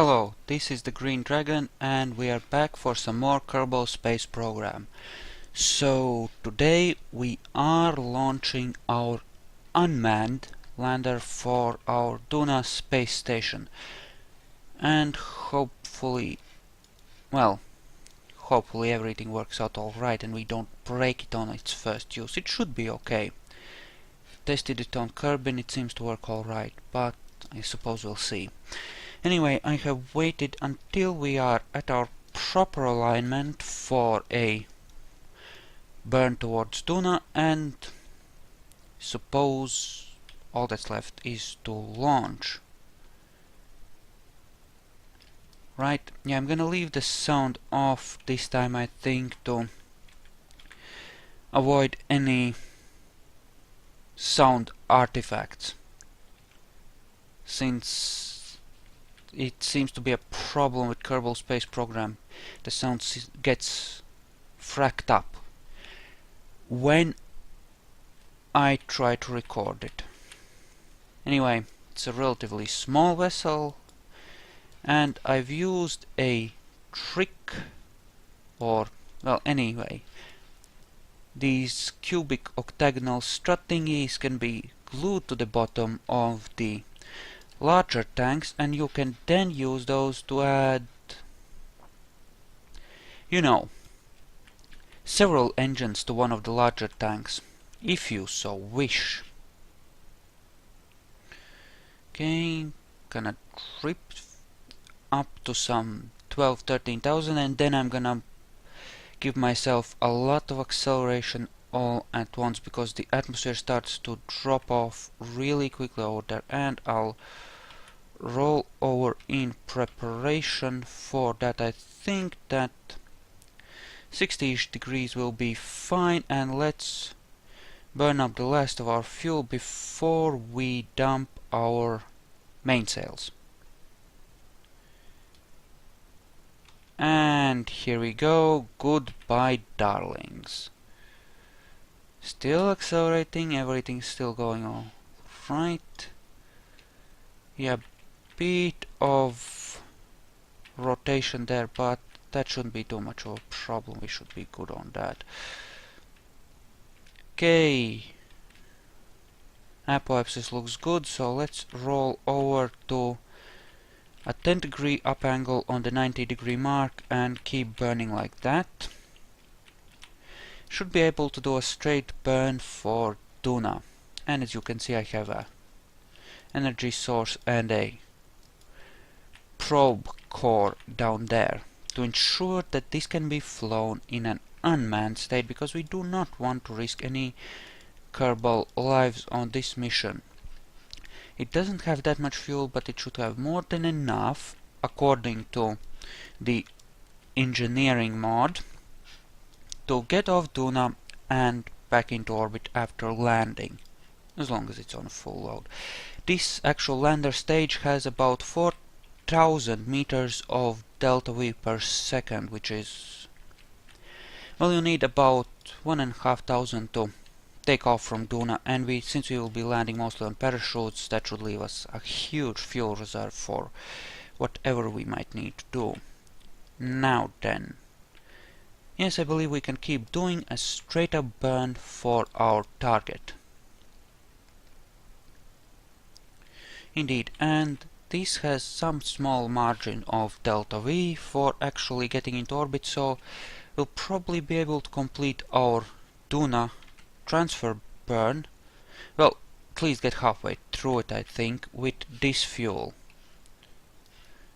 Hello, this is the Green Dragon and we are back for some more Kerbal Space Program. So today we are launching our unmanned lander for our Duna Space Station. And hopefully everything works out alright and we don't break it on its first use. It should be okay. Tested it on Kerbin, it seems to work alright, but I suppose we'll see. Anyway, I have waited until we are at our proper alignment for a burn towards Duna, and suppose all that's left is to launch. Right, yeah, I'm gonna leave the sound off this time, I think, to avoid any sound artifacts, since it seems to be a problem with Kerbal Space Program. The sound gets fracked up when I try to record it. Anyway, it's a relatively small vessel and I've used a trick, or well, anyway, these cubic octagonal strut thingies can be glued to the bottom of the larger tanks, and you can then use those to add, several engines to one of the larger tanks, if you so wish. Okay, gonna trip up to some 12-13,000 and then I'm gonna give myself a lot of acceleration all at once, because the atmosphere starts to drop off really quickly over there, and I'll roll over in preparation for that. I think that 60-ish degrees will be fine, and let's burn up the last of our fuel before we dump our mainsails. And here we go. Goodbye, darlings. Still accelerating, everything's still going all right. Yeah, bit of rotation there, but that shouldn't be too much of a problem. We should be good on that. Okay, apoapsis looks good, so let's roll over to a 10-degree up angle on the 90-degree mark and keep burning like that. Should be able to do a straight burn for Duna, and as you can see I have a energy source and a probe core down there to ensure that this can be flown in an unmanned state, because we do not want to risk any Kerbal lives on this mission. It doesn't have that much fuel, but it should have more than enough, according to the engineering mod, to get off Duna and back into orbit after landing, as long as it's on full load. This actual lander stage has about 4,000 meters of delta V per second, which is, well, you need about 1,500 to take off from Duna, and since we will be landing mostly on parachutes, that should leave us a huge fuel reserve for whatever we might need to do. Now then, yes, I believe we can keep doing a straight up burn for our target. Indeed, and this has some small margin of delta V for actually getting into orbit, so we'll probably be able to complete our Duna transfer burn, well, at least get halfway through it, I think, with this fuel.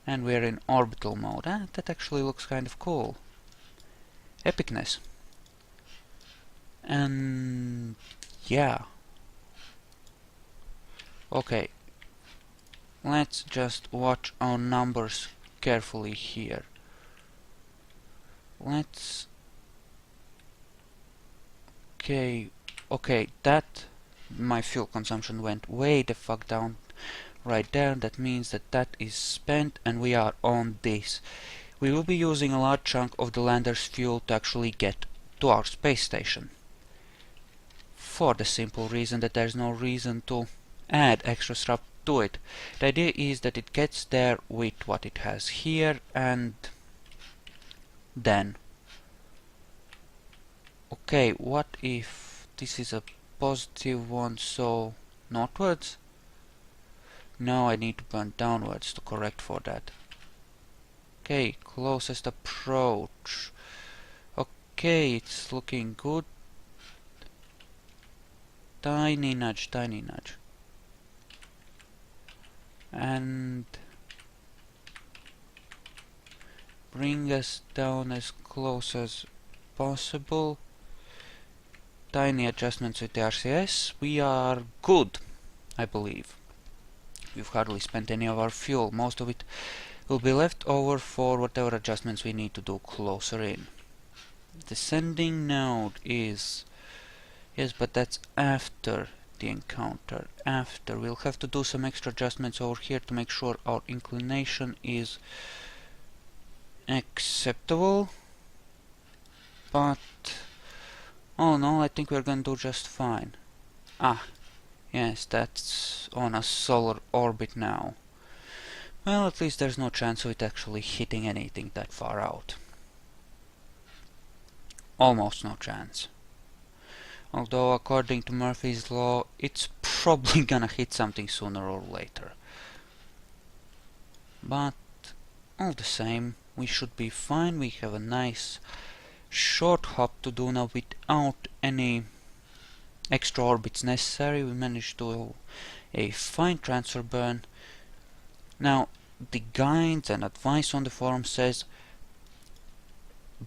And we're in orbital mode. That actually looks kind of cool. Epicness. And yeah. Okay. Let's just watch our numbers carefully here. Let's... Okay, that... my fuel consumption went way the fuck down right there. That means that that is spent and we are on this. We will be using a large chunk of the lander's fuel to actually get to our space station, for the simple reason that there's no reason to add extra do it. The idea is that it gets there with what it has here, and then... Okay, what if this is a positive one, so northwards? No, I need to burn downwards to correct for that. Okay, closest approach. Okay, it's looking good. Tiny nudge, tiny nudge. And bring us down as close as possible. Tiny adjustments with the RCS. We are good, I believe. We've hardly spent any of our fuel. Most of it will be left over for whatever adjustments we need to do closer in. Descending node is... Yes, but that's after the encounter. After. We'll have to do some extra adjustments over here to make sure our inclination is acceptable. But... oh no, I think we're gonna do just fine. Ah, yes, that's on a solar orbit now. Well, at least there's no chance of it actually hitting anything that far out. Almost no chance. Although, according to Murphy's law, it's probably gonna hit something sooner or later. But, all the same, we should be fine. We have a nice short hop to do now without any extra orbits necessary. We managed to do a fine transfer burn. Now, the guides and advice on the forum says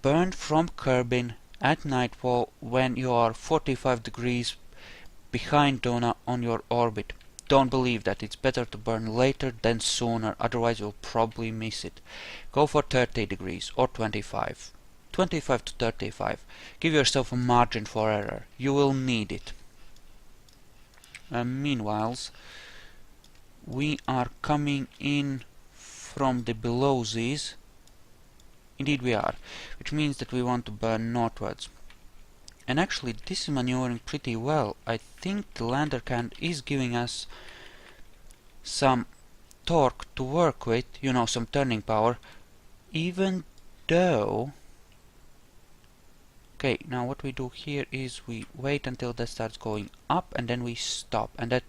burn from Kerbin at nightfall when you are 45 degrees behind Duna on your orbit. Don't believe that. It's better to burn later than sooner, otherwise you'll probably miss it. Go for 30 degrees or 25. 25 to 35. Give yourself a margin for error. You will need it. Meanwhile, we are coming in from the below Z's. Indeed we are, which means that we want to burn northwards. And actually this is maneuvering pretty well. I think the lander can is giving us some torque to work with, you know, some turning power, even though... Okay, now what we do here is we wait until that starts going up and then we stop, and that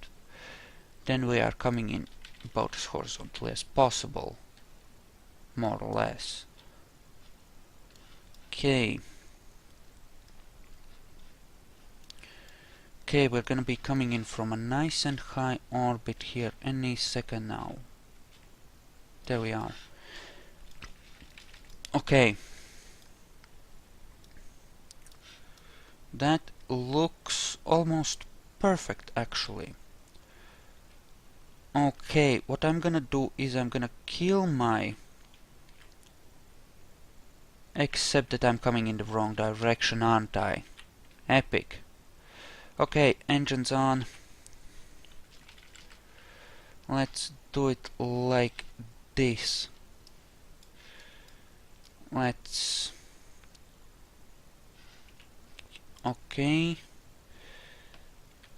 then we are coming in about as horizontally as possible, more or less. Okay. Okay, we're gonna be coming in from a nice and high orbit here any second now. There we are. Okay. That looks almost perfect, actually. Okay, what I'm gonna do is I'm gonna kill my... Except that I'm coming in the wrong direction, aren't I? Epic. Okay, engines on. Let's do it like this. Let's... Okay.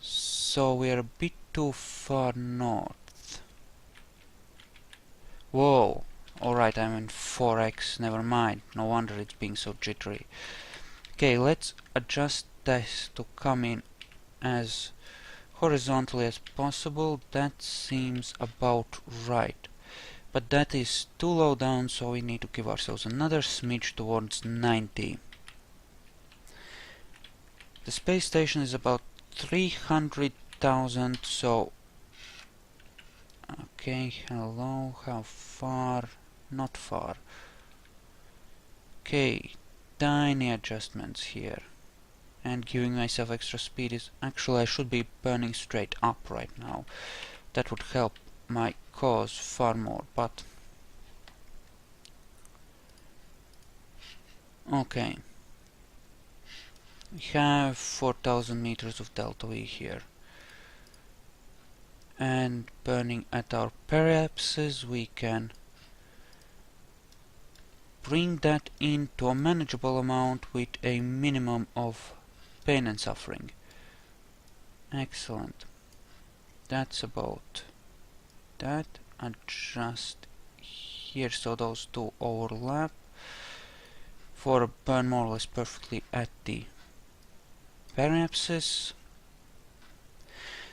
So we're a bit too far north. Whoa. Alright, I'm in 4x, never mind. No wonder it's being so jittery. Okay, let's adjust this to come in as horizontally as possible. That seems about right. But that is too low down, so we need to give ourselves another smidge towards 90. The space station is about 300,000, so... Okay, hello, how far? Not far. Okay, tiny adjustments here. And giving myself extra speed is... Actually, I should be burning straight up right now. That would help my cause far more, but... Okay. We have 4,000 meters of delta V here. And burning at our periapses, we can bring that into a manageable amount with a minimum of pain and suffering. Excellent. That's about that. Adjust here so those two overlap for a burn more or less perfectly at the periapsis.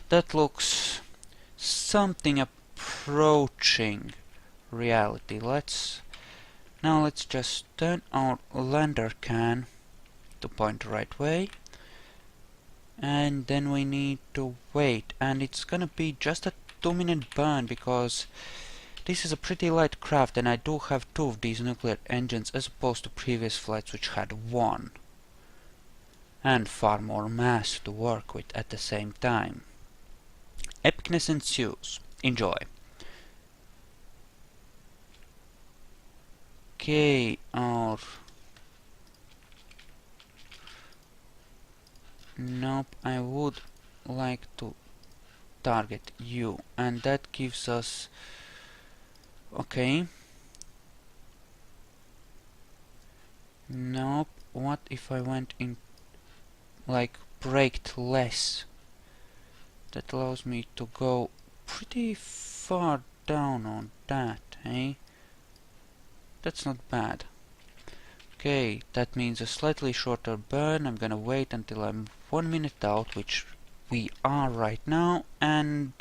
That looks something approaching reality. Let's just turn our lander can to point the right way, and then we need to wait, and it's gonna be just a 2-minute burn because this is a pretty light craft and I do have 2 of these nuclear engines as opposed to previous flights which had 1 and far more mass to work with at the same time. Epicness ensues. Enjoy. Okay, nope, I would like to target you, and that gives us... Okay. Nope, what if I went in, like, braked less? That allows me to go pretty far down on that, eh? That's not bad. Okay, that means a slightly shorter burn. I'm gonna wait until I'm 1 minute out, which we are right now, and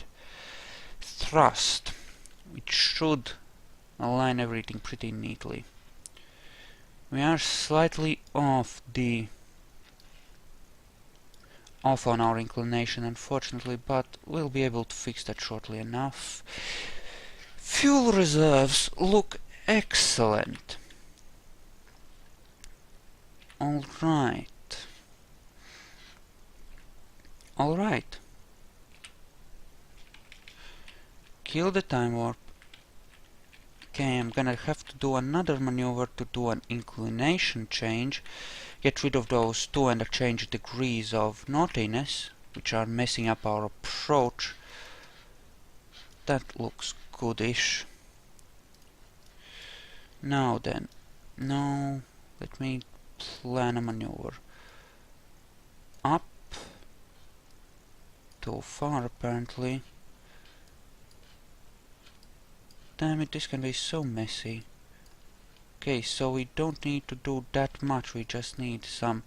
thrust, which should align everything pretty neatly. We are slightly off on our inclination, unfortunately, but we'll be able to fix that shortly enough. Fuel reserves look excellent. Alright. Alright. Kill the time warp. Okay, I'm gonna have to do another maneuver to do an inclination change. Get rid of those 2 and a change degrees of naughtiness, which are messing up our approach. That looks goodish. Now then, no, let me plan a maneuver. Up. Too far, apparently. Damn it, this can be so messy. Okay, so we don't need to do that much, we just need some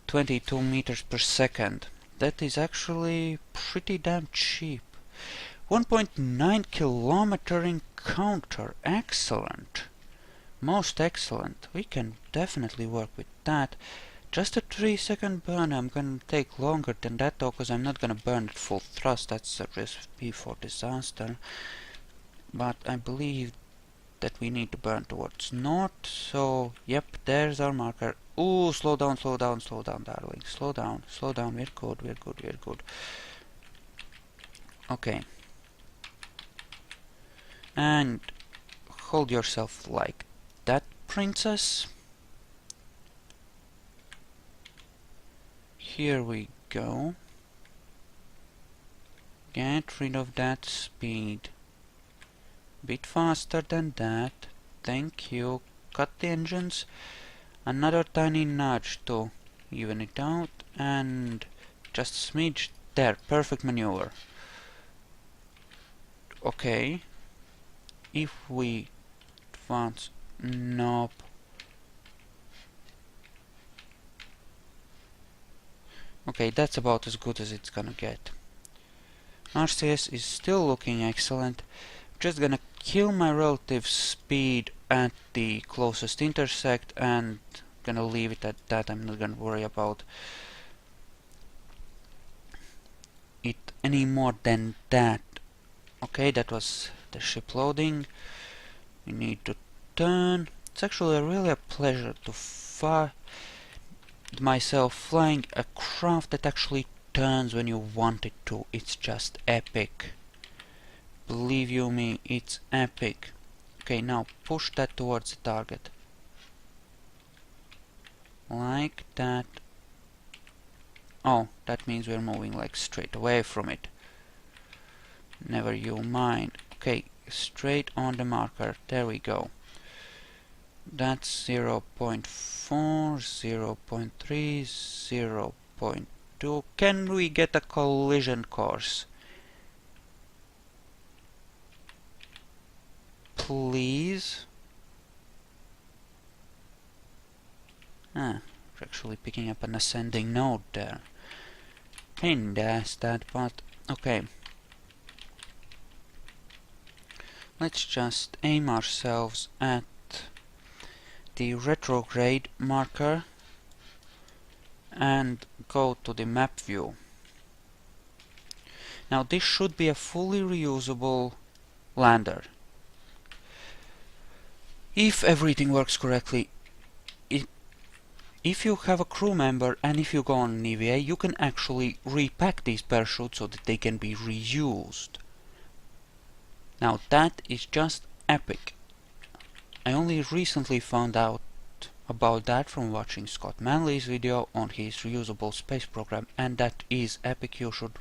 22 meters per second. That is actually pretty damn cheap. 1.9 kilometer encounter, excellent. Most excellent. We can definitely work with that. Just a 3-second burn. I'm gonna take longer than that though, because I'm not gonna burn at full thrust. That's a recipe for disaster. But I believe that we need to burn towards north, so yep, there's our marker. Ooh, slow down, darling. Slow down, we're good. Okay. And hold yourself like that, princess. Here we go. Get rid of that speed. Bit faster than that. Thank you. Cut the engines. Another tiny nudge to even it out. And just a smidge. There. Perfect maneuver. Okay. If we advance... Nope. Okay, that's about as good as it's gonna get. RCS is still looking excellent. Just gonna kill my relative speed at the closest intersect and gonna leave it at that. I'm not gonna worry about it any more than that. Okay, that was the ship loading. We need to turn. It's actually really a pleasure to find myself flying a craft that actually turns when you want it to. It's just epic. Believe you me, it's epic. Okay, now push that towards the target. Like that. Oh, that means we're moving like straight away from it. Never you mind. Okay, straight on the marker. There we go. That's 0.4, 0.3, 0.2. Can we get a collision course? please. We're actually picking up an ascending node there. Pain in the ass that, but okay. Let's just aim ourselves at the retrograde marker and go to the map view. Now this should be a fully reusable lander. If everything works correctly, if you have a crew member and if you go on an EVA, you can actually repack these parachutes so that they can be reused. Now that is just epic. I only recently found out about that from watching Scott Manley's video on his reusable space program, and that is epic. You should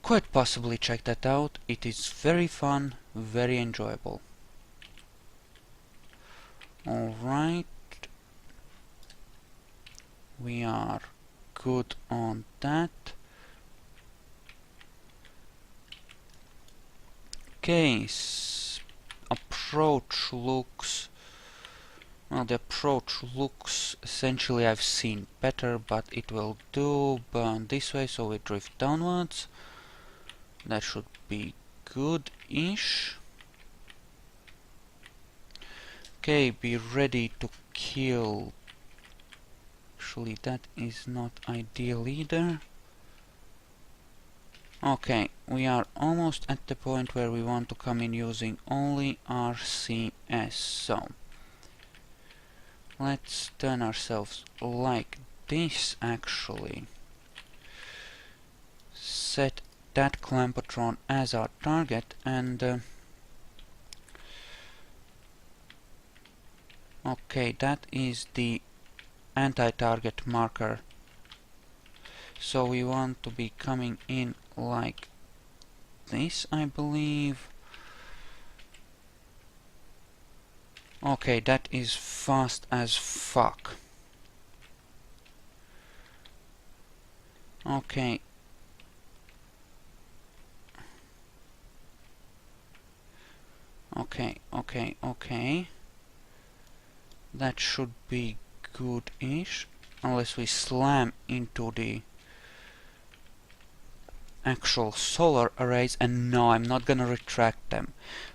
quite possibly check that out. It is very fun, very enjoyable. Alright, we are good on that. Okay, approach looks... well, the approach looks essentially I've seen better, but it will do. Burn this way, so we drift downwards. That should be good-ish. Okay, be ready to kill. Actually, that is not ideal either. Okay, we are almost at the point where we want to come in using only RCS. So, let's turn ourselves like this actually. Set that Clampotron as our target and okay, that is the anti-target marker. So we want to be coming in like this, I believe. Okay, that is fast as fuck. Okay. Okay. That should be good-ish, unless we slam into the actual solar arrays, and no, I'm not gonna retract them.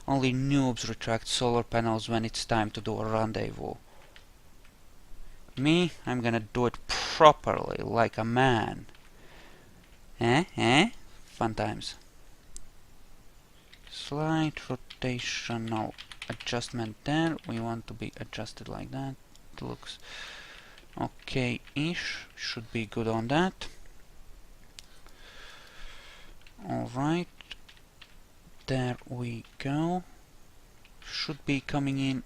Only noobs retract solar panels when it's time to do a rendezvous. Me, I'm gonna do it properly, like a man. Fun times. Slight rotational adjustment there. We want to be adjusted like that. It looks okay-ish. Should be good on that. Alright. There we go. Should be coming in.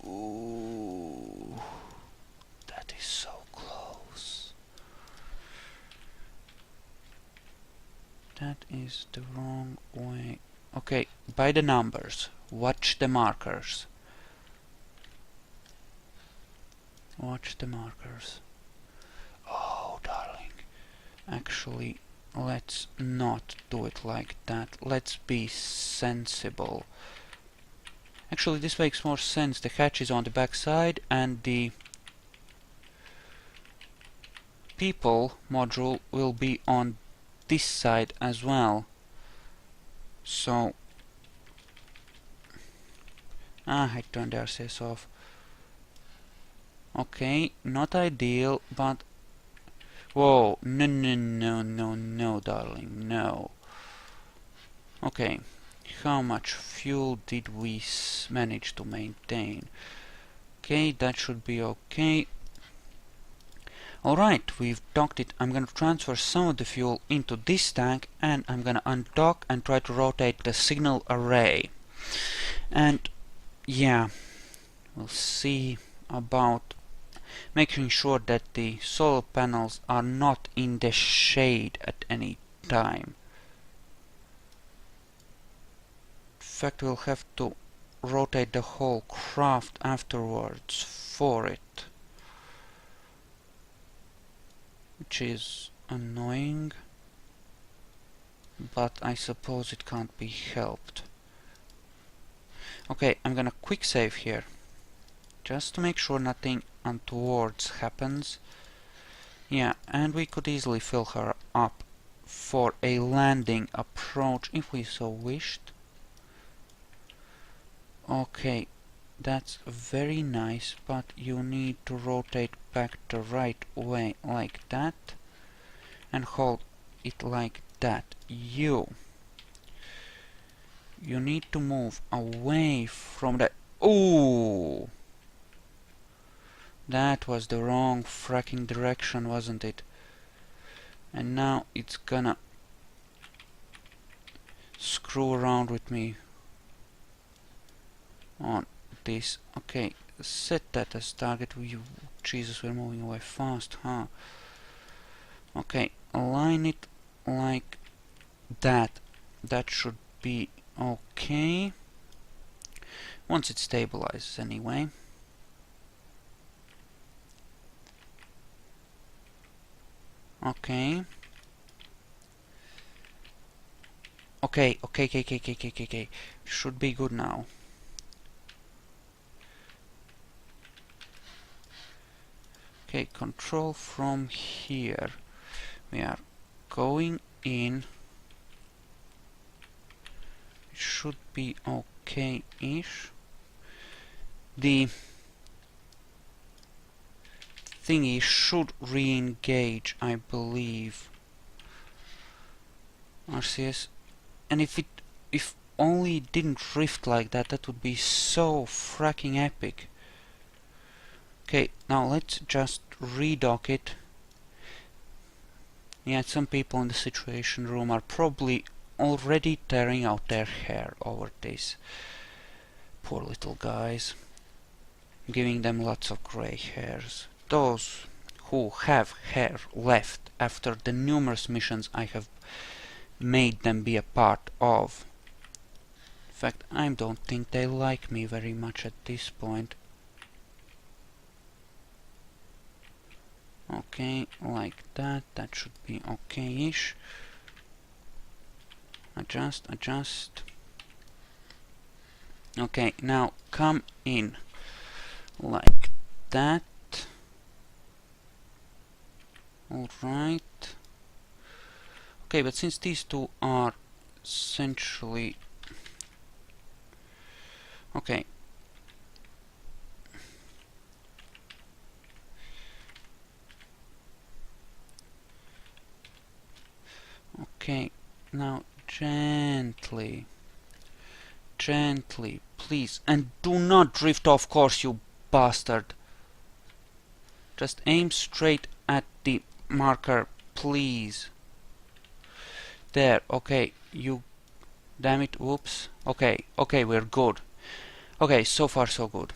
Ooh. That is so close. That is the wrong way. Okay, by the numbers. Watch the markers. Watch the markers. Oh, darling. Actually, let's not do it like that. Let's be sensible. Actually, this makes more sense. The hatch is on the back side and the people module will be on this side as well. So I turned the RCS off. Okay, not ideal, but whoa, no, darling, no. Okay, how much fuel did we manage to maintain? Okay, that should be okay. Alright, we've docked it. I'm gonna transfer some of the fuel into this tank and I'm gonna undock and try to rotate the signal array. And yeah, we'll see about making sure that the solar panels are not in the shade at any time. In fact, we'll have to rotate the whole craft afterwards for it, which is annoying, but I suppose it can't be helped. Okay, I'm gonna quick save here, just to make sure nothing untoward happens. Yeah, and we could easily fill her up for a landing approach if we so wished. Okay, that's very nice, but you need to rotate back the right way like that and hold it like that. You need to move away from that. Ooh! That was the wrong fracking direction, wasn't it? And now it's gonna screw around with me on this. Okay, set that as target. Jesus, we're moving away fast, huh? Okay, align it like that. That should be okay. Once it stabilizes, anyway. Okay. Okay. Should be good now. Okay, control from here. We are going in. It should be okay-ish. The thingy should re-engage, I believe. RCS. And if only it didn't drift like that, that would be so fracking epic. Okay, now let's just redock it. Yeah, some people in the situation room are probably already tearing out their hair over this. Poor little guys. Giving them lots of grey hairs. Those who have hair left after the numerous missions I have made them be a part of. In fact, I don't think they like me very much at this point. Okay, like that. That should be okay-ish. Adjust. Okay, now come in. Like that. Alright. Okay, but since these two are essentially... Okay. Okay, now gently, please, and do not drift off course, you bastard. Just aim straight at the marker, please. There, okay, you... Damn it, whoops. Okay, we're good. Okay, so far so good.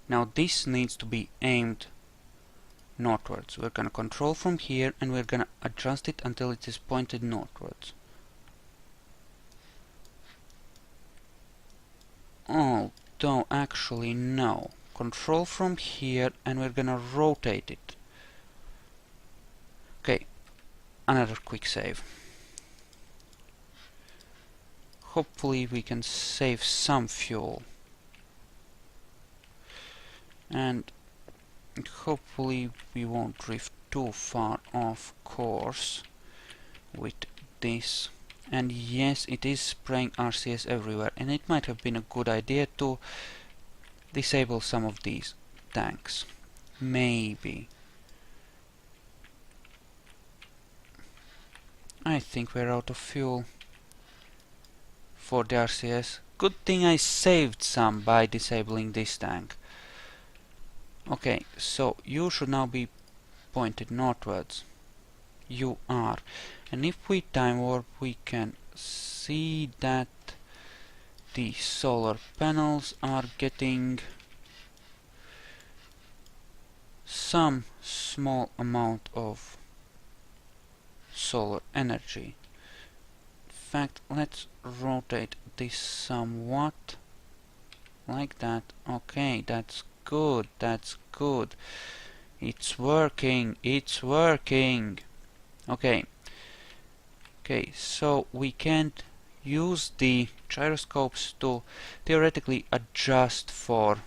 Now this needs to be aimed northwards. We're gonna control from here and we're gonna adjust it until it is pointed northwards. Although, actually, no. Control from here and we're gonna rotate it. Okay, another quick save. Hopefully we can save some fuel. And hopefully we won't drift too far off course with this. And yes, it is spraying RCS everywhere, and it might have been a good idea to disable some of these tanks. Maybe. I think we're out of fuel for the RCS. Good thing I saved some by disabling this tank. Okay, so you should now be pointed northwards. You are. And if we time warp, we can see that the solar panels are getting some small amount of solar energy. In fact, let's rotate this somewhat like that. Okay, that's good. It's working. Okay, so we can't use the gyroscopes to theoretically adjust for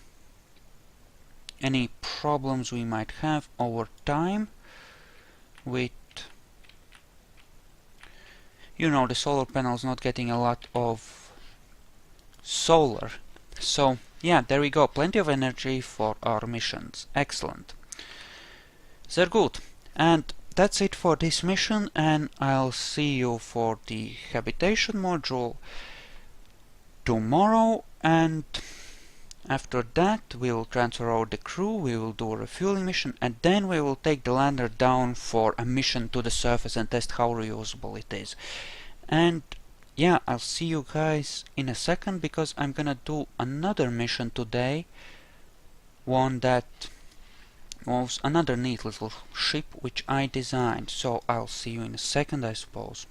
any problems we might have over time with, you know, the solar panels not getting a lot of solar. So yeah, there we go, plenty of energy for our missions. Excellent. Sehr gut. And that's it for this mission, and I'll see you for the habitation module tomorrow, and after that we'll transfer out the crew, we will do a refueling mission, and then we will take the lander down for a mission to the surface and test how reusable it is. And yeah, I'll see you guys in a second, because I'm gonna do another mission today, one that was another neat little ship which I designed. So I'll see you in a second, I suppose.